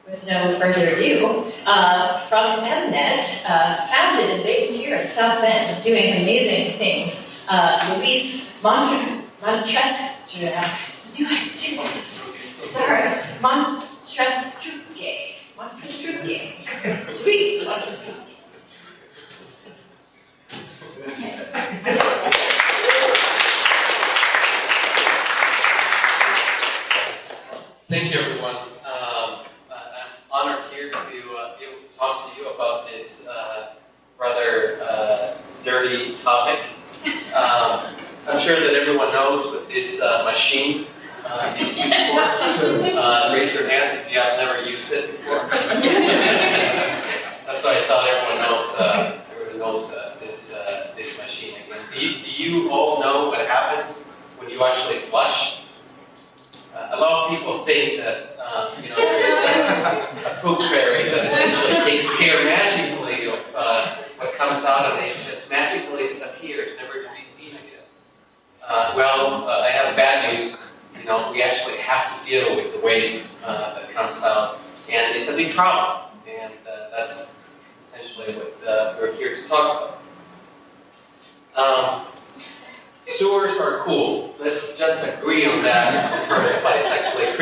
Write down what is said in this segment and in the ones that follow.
with no further ado, from Mnet, founded and based here in South Bend, doing amazing things, Luis Montrestruque. Luis Montrestruque. Thank you, everyone. I'm honored here to be able to talk to you about this rather dirty topic. I'm sure that everyone knows what this machine is used for. Raise your hands if you have never used it before. That's why I thought everyone knows this machine. Again, do you all know what happens when you actually flush? A lot of people think that there's a poop fairy that essentially takes care magically of what comes out, and it just magically disappears, never to be seen again. Well, I have bad news. We actually have to deal with the waste that comes out, and it's a big problem. And that's essentially what we're here to talk about. Sewers are cool. Let's just agree on that in the first place. Actually, I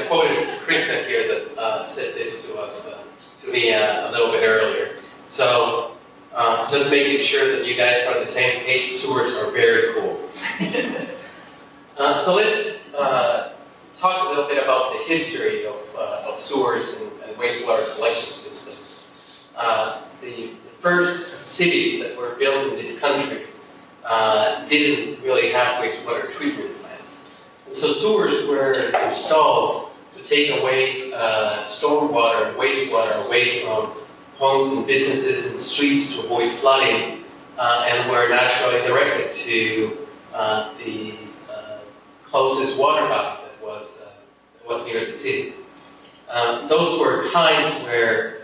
quoted Krista here that said this to us, to me a little bit earlier. So, just making sure that you guys are on the same page. Sewers are very cool. So let's talk a little bit about the history of sewers and wastewater collection systems. The first cities that were built in this country didn't really have wastewater treatment plants. And so sewers were installed to take away stormwater and wastewater away from homes and businesses and streets to avoid flooding, and were naturally directed to the closest water body that was near the city. Those were times where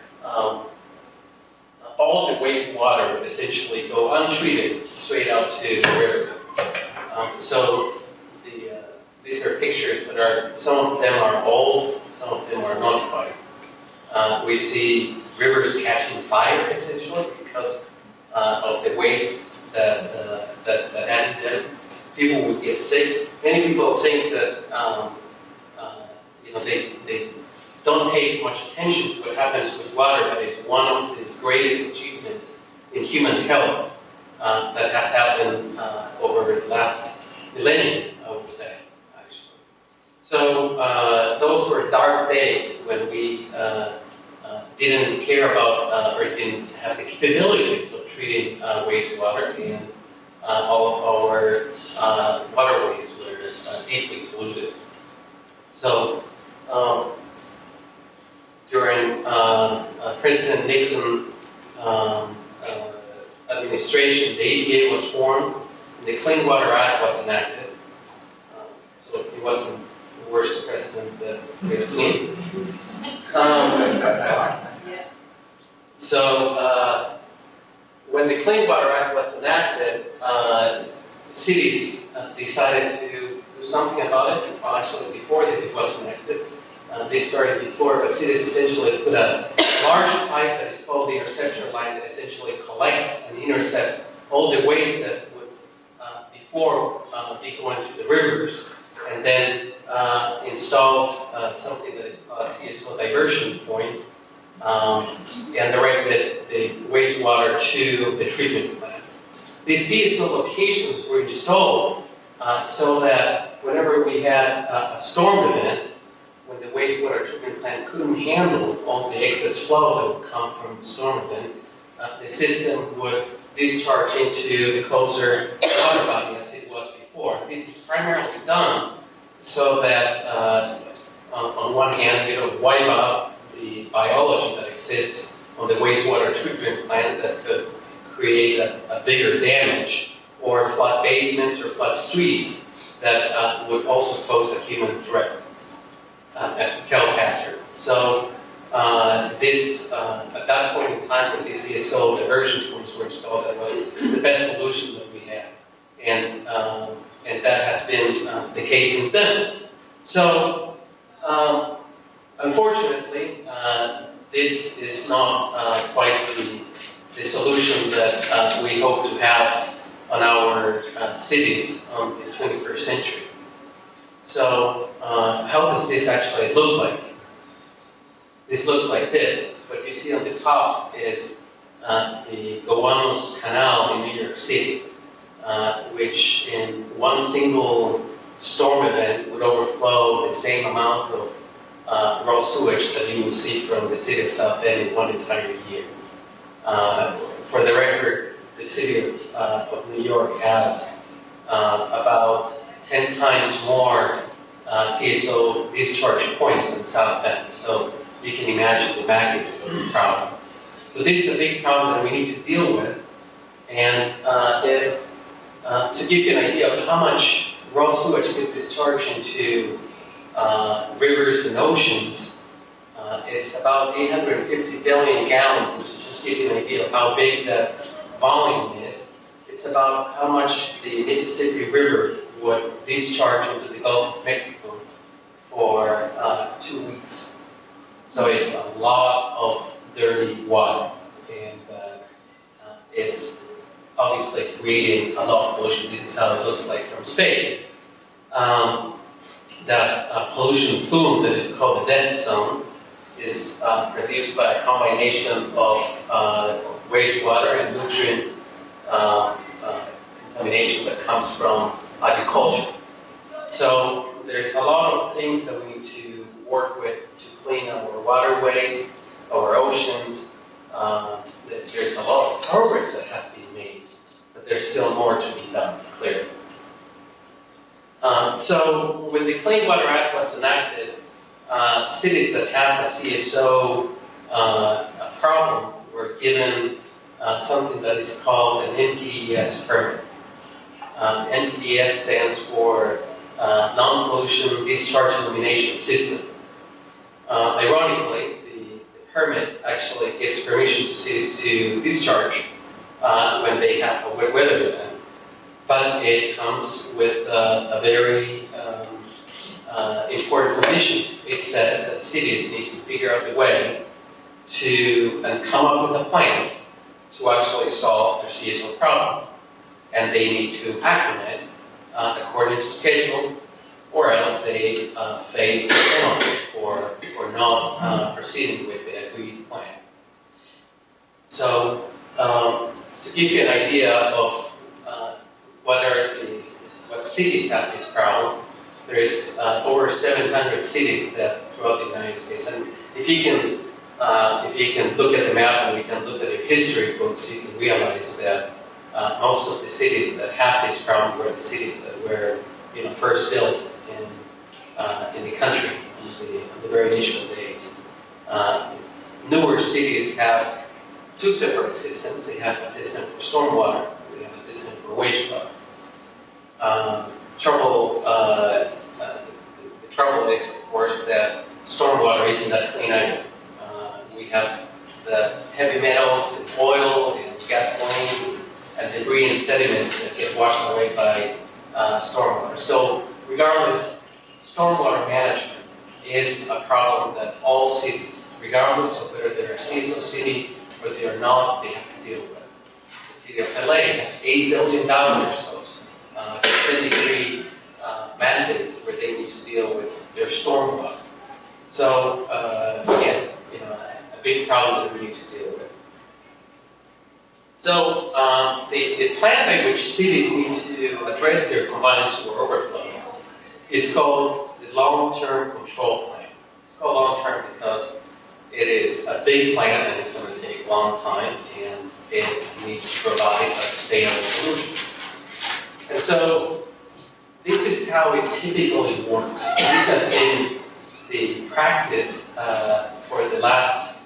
all the wastewater would essentially go untreated straight out to the river. So these are pictures, but some of them are old, some of them are not quite. We see rivers catching fire essentially because of the waste that had them. People would get sick. Many people think that they don't pay too much attention to what happens with water, but it's one of the greatest achievements in human health that has happened over the last millennium, I would say, actually. So those were dark days when we didn't care about or didn't have the capabilities of treating wastewater, and all of our waterways were deeply polluted. So during President Nixon administration, the EPA was formed, and the Clean Water Act was enacted. So he wasn't the worst president that we have seen. So when the Clean Water Act was enacted, cities decided to do something about it. Well, actually, before it was enacted, they started before, but cities essentially put a large pipe that is called the interception line that essentially collects and intercepts all the waste that would before be going to the rivers, and then installed something that is called a CSO diversion point, and directed the wastewater to the treatment plant. These CSO locations were installed so that whenever we had a storm event, when the wastewater treatment plant couldn't handle all the excess flow that would come from the storm event, the system would discharge into the closer water body as it was before. This is primarily done so that on one hand it would wipe out the biology that exists on the wastewater treatment plant that could create a bigger damage, or flood basements or flood streets that would also pose a human threat. Health hazard. So this, at that point in time, when these CSO diversion points were installed, that was the best solution that we had, and that has been the case since then. So a Unfortunately, this is not quite the solution that we hope to have on our cities in the 21st century. So how does this actually look like? This looks like this. What you see on the top is the Gowanus Canal in New York City, which in one single storm event would overflow the same amount of raw sewage that you will see from the city of South Bend in one entire year. For the record, the city of New York has about 10 times more CSO discharge points than South Bend. So you can imagine the magnitude of the problem. So this is a big problem that we need to deal with. And to give you an idea of how much raw sewage is discharged into rivers and oceans, it's about 850 billion gallons, which is just give you an idea of how big that volume is. It's about how much the Mississippi River would discharge into the Gulf of Mexico for 2 weeks. So it's a lot of dirty water, and it's obviously creating a lot of pollution. This is how it looks like from space. That pollution plume that is called the death zone is produced by a combination of wastewater and nutrient contamination that comes from agriculture. So there's a lot of things that we need to work with to clean our waterways, our oceans. There's a lot of progress that has been made, but there's still more to be done, clearly. So when the Clean Water Act was enacted, cities that have a CSO problem were given something that is called an NPDES permit. NPDES stands for Non-Pollution Discharge Elimination System. Ironically, the permit actually gives permission to cities to discharge when they have a wet weather event. But it comes with a very important condition. It says that cities need to figure out a way and come up with a plan to actually solve their CSO problem. And they need to act on it according to schedule, or else they face penalties for not proceeding with the agreed plan. So to give you an idea of what cities have this problem, there is over 700 cities that throughout the United States. And if you can look at the map and we can look at the history books, you can realize that most of the cities that have this problem were the cities that were first built in the country in the very initial days. Newer cities have two separate systems. They have a system for stormwater. They have a system for wastewater. The trouble is, of course, that stormwater isn't that clean either. We have the heavy metals and oil and gasoline and debris and sediments that get washed away by stormwater. So regardless, stormwater management is a problem that all cities, regardless of whether they're a CSO city or they are not, they have to deal with. The city of LA has $8 billion of 23 mandates where they need to deal with their stormwater. So again, a big problem that we need to deal with. So the plan by which cities need to address their combined sewer overflow is called the long-term control plan. It's called long-term because it is a big plan and it's going to take a long time, and it needs to provide a sustainable solution. And so this is how it typically works. This has been the practice for the last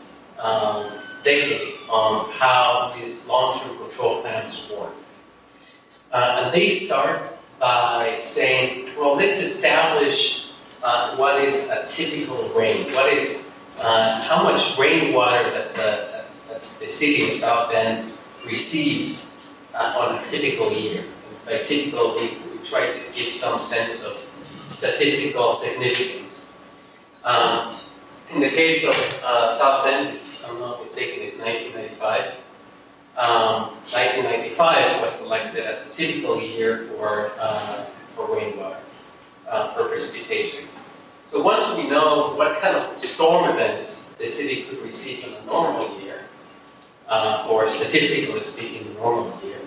decade on how these long-term control plans work. And they start by saying, well, let's establish what is a typical rain. What is how much rainwater does the city of South Bend receives on a typical year. And by typical, we try to give some sense of statistical significance. in the case of South Bend, if I'm not mistaken, it's 1995. 1995 was selected as a typical year for rainwater, for precipitation. So once we know what kind of storm events the city could receive in a normal year, or statistically speaking, a normal year,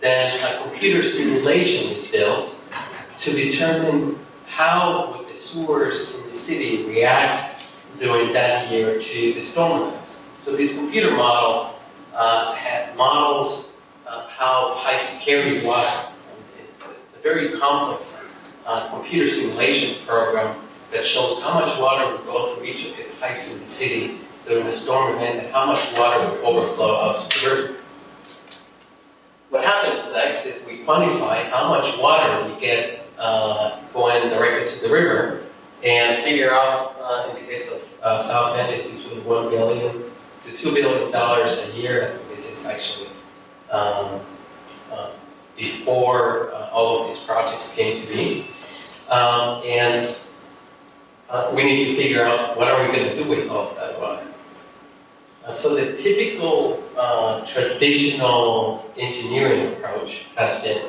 then a computer simulation is built to determine how would the sewers in the city react during that year to the storm events. So this computer model models how pipes carry water. It's a very complex computer simulation program that shows how much water would go through each of the pipes in the city during a storm event and how much water would overflow out to the river. What happens next is we quantify how much water we get going directly to the river and figure out, in the case of South Bend, it's between $1 billion to $2 billion a year. This is actually before all of these projects came to be. And we need to figure out what are we going to do with all of that water. So the typical traditional engineering approach has been,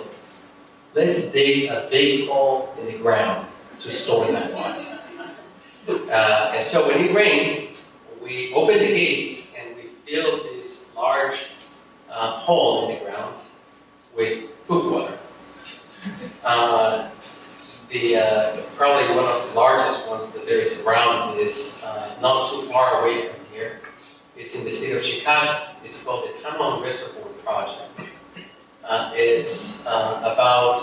let's dig a big hole in the ground to store that water. And so when it rains, we open the gates and we fill this large hole in the ground with poop water. Probably one of the largest ones that there is around is not too far away from here. It's in the city of Chicago. It's called the Tunnel Reservoir Project. It's about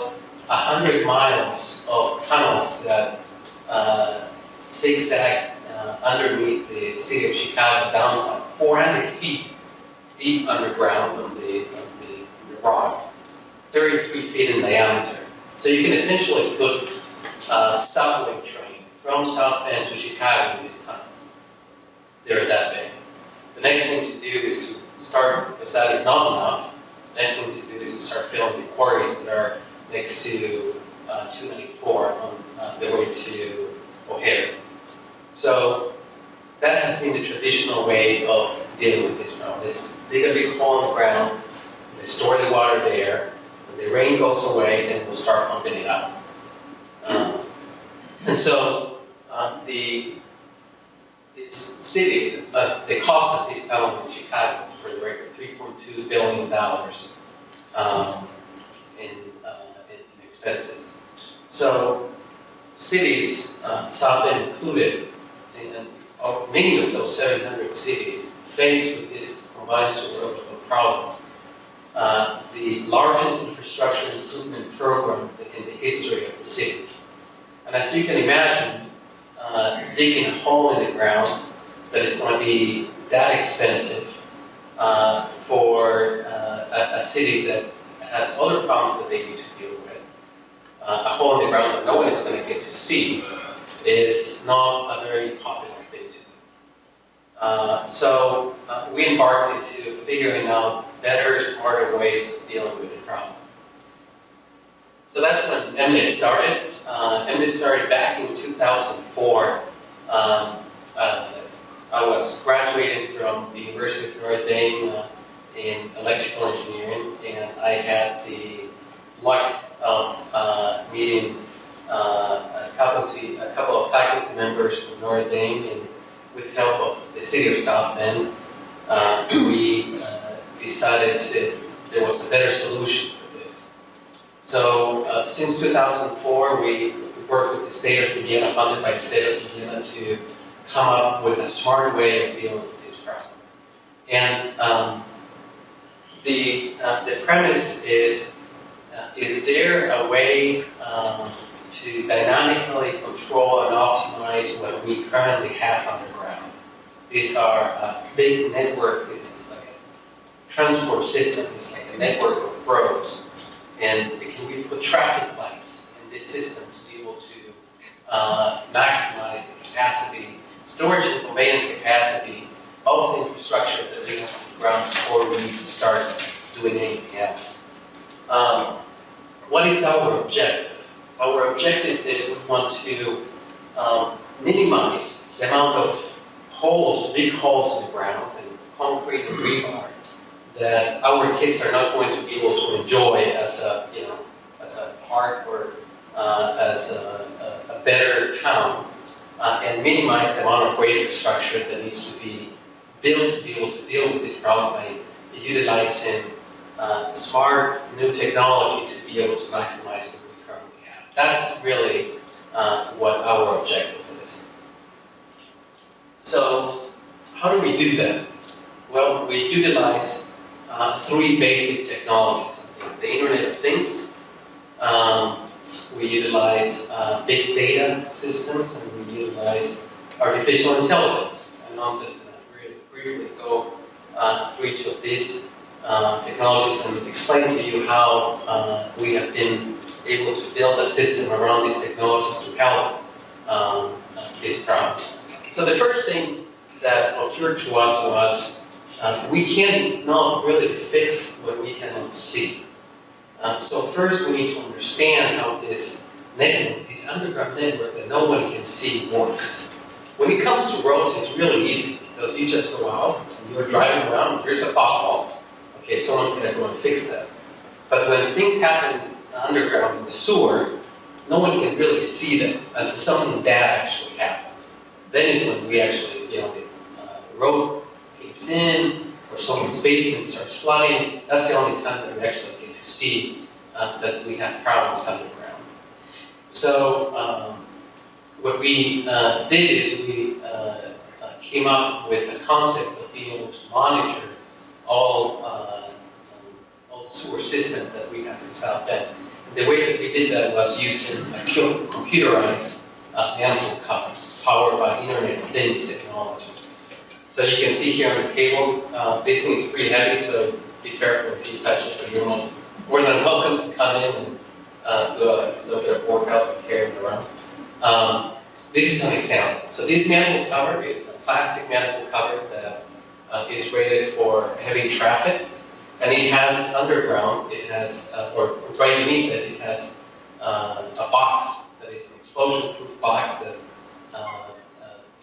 100 miles of tunnels that zigzag underneath the city of Chicago downtown, 400 feet deep underground on the rock, 33 feet in diameter. So you can essentially put a subway train from South Bend to Chicago in these tunnels. They're that big. The next thing to do is to start, because that is not enough, the next thing to do is to start filling the quarries that are next to 294 on the way to O'Hare. So that has been the traditional way of dealing with this problem. Let's dig a big hole in the ground, they store the water there, when the rain goes away, then we'll start pumping it out. And so these cities, the cost of this tunnel in Chicago, for the record, $3.2 billion in expenses. So cities, South Bend included, and many of those 700 cities faced with this combined sewer problem, the largest infrastructure improvement program in the history of the city. And as you can imagine, digging a hole in the ground that is going to be that expensive for a city that has other problems that they need to deal with. A hole in the ground that no one is going to get to see is not a very popular thing to do. So we embarked into figuring out better, smarter ways of dealing with the problem. So that's when MNIT started. MNIT started back in 2004. I was graduating from the University of Notre Dame in electrical engineering, and I had the luck of meeting a couple of faculty members from Notre Dame, and with help of the city of South Bend, we decided there was a better solution for this. So since 2004, we worked with the state of Indiana, funded by the state of Indiana, to come up with a smart way of dealing with this problem. And the premise is there a way to dynamically control and optimize what we currently have underground? These are a big network. It's like a transport system. It's like a network of roads. And can we put traffic lights in these systems to be able to maximize the capacity, storage and conveyance capacity of the infrastructure that we have on the ground before we need to start doing anything else? What is our objective? Our objective is we want to minimize the amount of holes, big holes in the ground, and concrete and rebar that our kids are not going to be able to enjoy as a, as a park or as a better town, and minimize the amount of weight infrastructure that needs to be built to be able to deal with this problem by utilizing smart new technology to be able to maximize what we currently have. That's really what our objective is. So how do we do that? Well, we utilize three basic technologies. It's the Internet of Things. We utilize big data systems, and we utilize artificial intelligence. And I'm just going to really briefly go through each of these technologies and explain to you how we have been able to build a system around these technologies to help this problem. So the first thing that occurred to us was we cannot really fix what we cannot see. So first we need to understand how this network, this underground network that no one can see, works. When it comes to roads, it's really easy because you just go out and you're driving around, here's a pothole. Okay, someone's going to go and fix that. But when things happen underground in the sewer, no one can really see them until something bad actually happens. Then is when we actually, the road caves in, or someone's basement starts flooding. That's the only time that we actually get to see that we have problems underground. So what we did is we came up with a concept of being able to monitor all the sewer system that we have in South Bend. And the way that we did that was using a computerized manhole cover powered by Internet of Things technology. So you can see here on the table, this thing is pretty heavy, so be careful if you touch it, but you're more than welcome to come in and do a little bit of workout and carry it around. This is an example. So this manhole cover is a plastic manhole cover that is rated for heavy traffic, and it has underground, it has, or right beneath it, it has a box that is an explosion-proof box that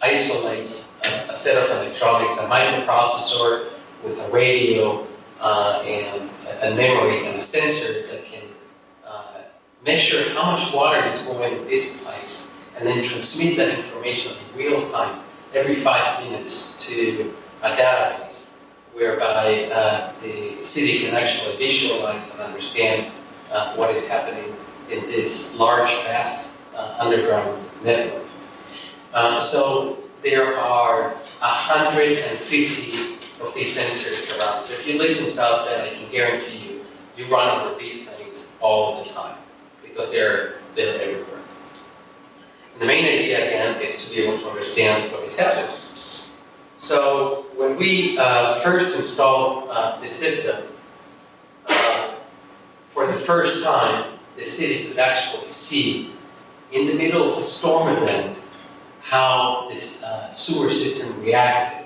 isolates a set of electronics, a microprocessor with a radio and a memory and a sensor that can measure how much water is going in these pipes and then transmit that information in real time every 5 minutes to a database whereby the city can actually visualize and understand what is happening in this large, vast underground network. So there are 150 of these sensors around. So if you live in South Bend, I can guarantee you, you run over these things all the time because they're everywhere. And the main idea, again, is to be able to understand what is happening. So when we first installed the system, for the first time, the city could actually see in the middle of a storm event how this sewer system reacted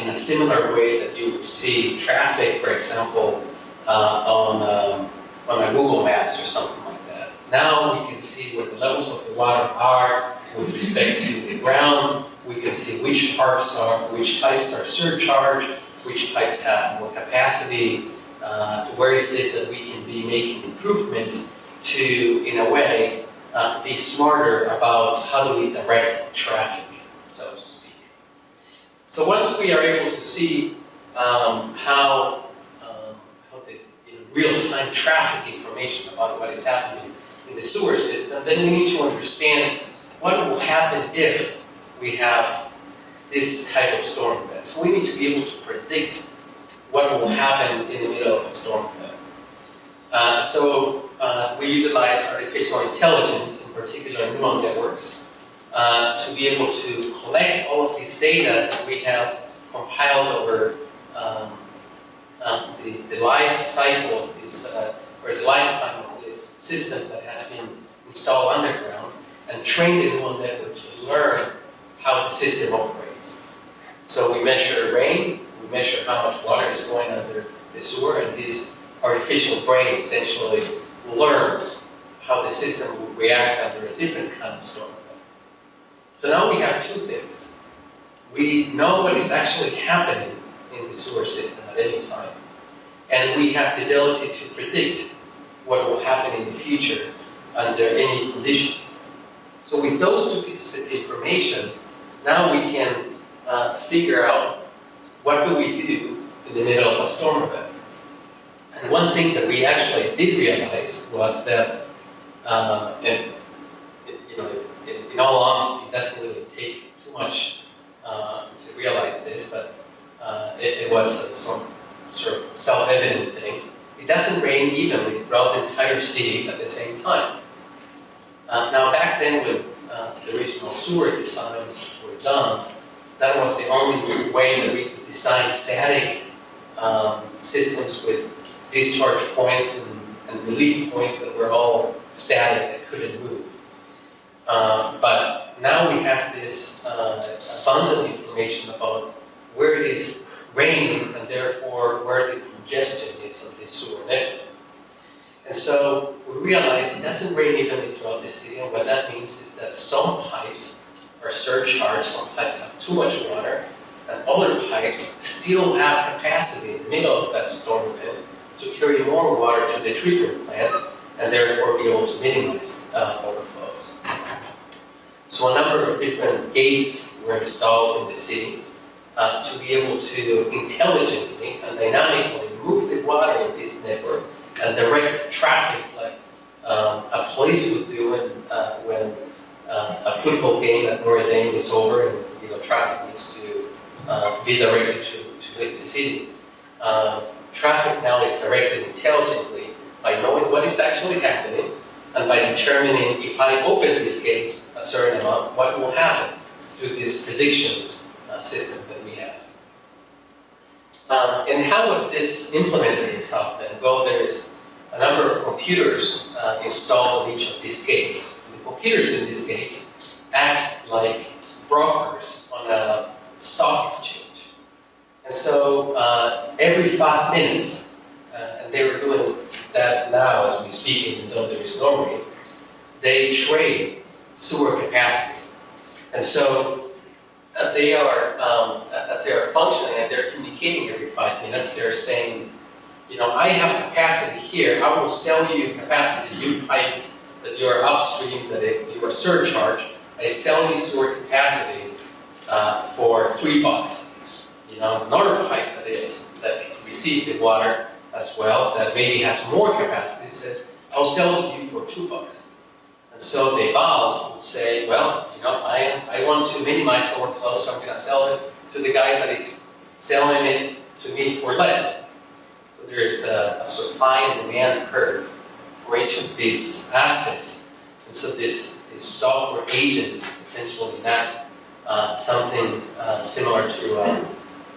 in a similar way that you would see traffic, for example, on a Google Maps or something like that. Now we can see where the levels of the water are with respect to the ground. We can see which pipes are surcharged, which pipes have more capacity, where is it that we can be making improvements to, in a way, be smarter about how do we direct traffic, so to speak. So once we are able to see how the real-time traffic information about what is happening in the sewer system, then we need to understand what will happen if we have this type of storm event. So we need to be able to predict what will happen in the middle of a storm event. So we utilize artificial intelligence, in particular neural networks, to be able to collect all of this data that we have compiled over the life cycle of this, or the lifetime of this system that has been installed underground, and train the neural network to learn how the system operates. So we measure rain, we measure how much water is going under the sewer, and this artificial brain essentially learns how the system will react under a different kind of storm event. So now we have two things. we know what is actually happening in the sewer system at any time. And we have the ability to predict what will happen in the future under any condition. So with those two pieces of information, now we can figure out what do we do in the middle of a storm event. And one thing that we actually did realize was that, in all honesty, it doesn't really take too much to realize this, but it was some sort of self-evident thing. It doesn't rain evenly throughout the entire city at the same time. Now, back then, when the original sewer designs were done, that was the only way that we could design static systems with discharge points and relief points that were all static, that couldn't move. But now we have this abundant information about where it is raining and therefore where the congestion is of this sewer network. And so we realize it doesn't rain evenly throughout the city, and what that means is that some pipes are surcharged, some pipes have too much water, and other pipes still have capacity in the middle of that storm event to carry more water to the treatment plant and therefore be able to minimize overflows. So a number of different gates were installed in the city to be able to intelligently and dynamically move the water in this network and direct traffic like a police would do when a football game at Notre Dame is over and traffic needs to be directed to the city. Traffic now is directed intelligently by knowing what is actually happening and by determining if I open this gate a certain amount, what will happen through this prediction system that we have. And how was this implemented in South Bend? Well, there's a number of computers installed in each of these gates. The computers in these gates act like brokers on a stock exchange. And so every 5 minutes, and they were doing that now as we speak, even though there is no rain, they trade sewer capacity. And so as they are functioning and they're communicating every 5 minutes, they're saying, I have capacity here. I will sell you capacity. You pipe that you are upstream, that you are surcharged. I sell you sewer capacity for $3. Another pipe that receives the water as well, that maybe has more capacity, says, I'll sell it to you for $2. And so the valve would say, well, I want to minimize overflow, so I'm going to sell it to the guy that is selling it to me for less. So there's a supply and demand curve for each of these assets. And so this software agent is essentially not something similar to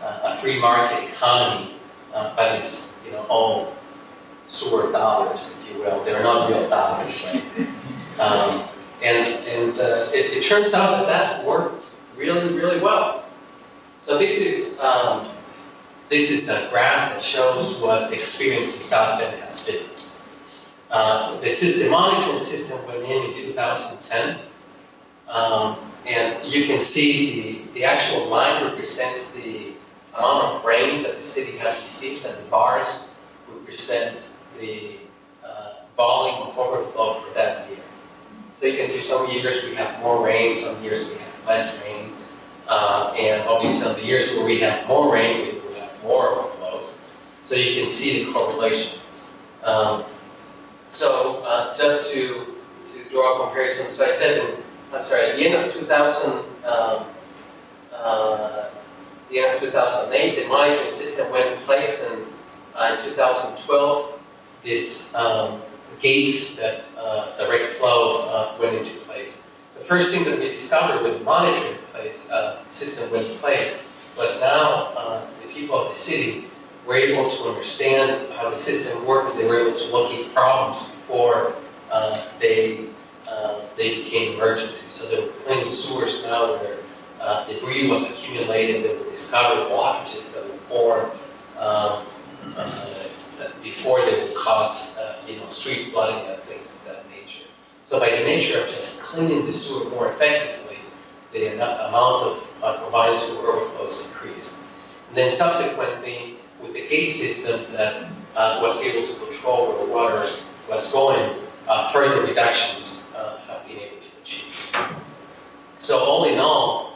a free market economy, but it's all sewer dollars, if you will. They're not real dollars, right? It turns out that worked really, really well. So this is a graph that shows what the experience in South Bend has been. The monitoring system went in 2010, and you can see the actual line represents the amount of rain that the city has received, and the bars represent the volume of overflow for that year. So you can see some years we have more rain, some years we have less rain, and obviously on the years where we have more rain, we will have more overflows. So you can see the correlation. Just to draw a comparison, so I said, at the end of 2008, the monitoring system went in place, and in 2012, this gates that direct flow went into place. The first thing that we discovered when the monitoring system went in place was now the people of the city were able to understand how the system worked, and they were able to locate problems before they became emergencies. So they were cleaning sewers now where debris was accumulated. They would discover blockages that would form before they would cause street flooding and things of that nature. So by the nature of just cleaning the sewer more effectively, the amount of combines to overflows increase. And then subsequently, with the gate system that was able to control where the water was going, further reductions have been able to achieve. So all in all,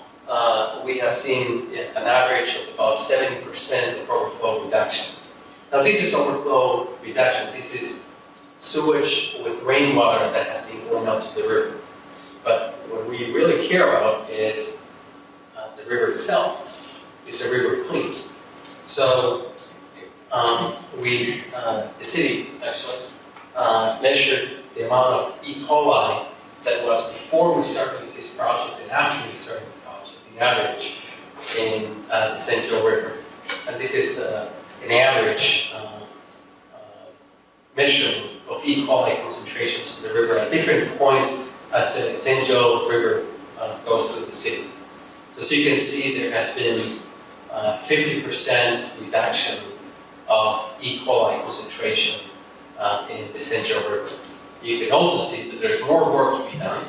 we have seen an average of about 70% of overflow reduction. Now this is overflow reduction. This is sewage with rainwater that has been going out to the river. But what we really care about is the river itself. Is the river clean? So the city actually measured the amount of E. coli that was before we started this project and after we started the project, the average in the St. Joe River. And this is an average measurement of E. coli concentrations in the river at different points as the St. Joe River goes through the city. So you can see there has been 50% reduction of E. coli concentration in the St. Joe River. You can also see that there's more work to be done,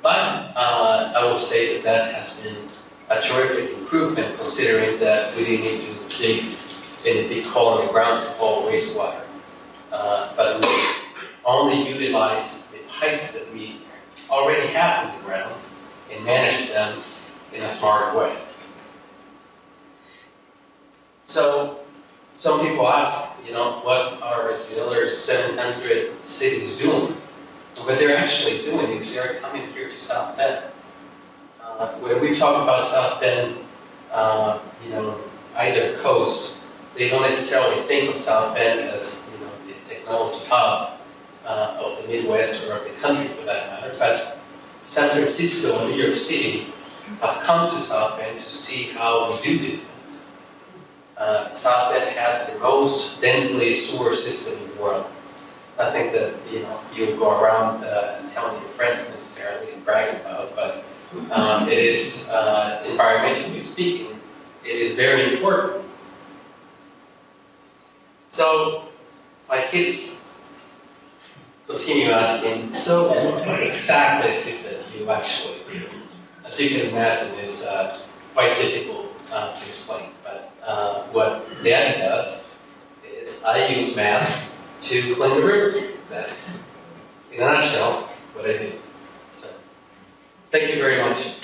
but I would say that that has been a terrific improvement considering that we didn't need to dig in a big hole in the ground to haul wastewater. But we only utilize the pipes that we already have in the ground and manage them in a smart way. So some people ask, what are the other 700 cities doing? What they're actually doing is they're coming here to South Bend. When we talk about South Bend, either coast, they don't necessarily think of South Bend as the technology hub of the Midwest or of the country for that matter. But San Francisco and New York City have come to South Bend to see how we do these things. South Bend has the most densely sewer system in the world. I think that you'll go around telling your friends necessarily and bragging about, but it is environmentally speaking, it is very important. So my kids continue asking, so what exactly is it that you actually do? As you can imagine, it's quite difficult to explain. But what Dad does is I use math to clean the river. That's, in a nutshell, what I do. So, thank you very much.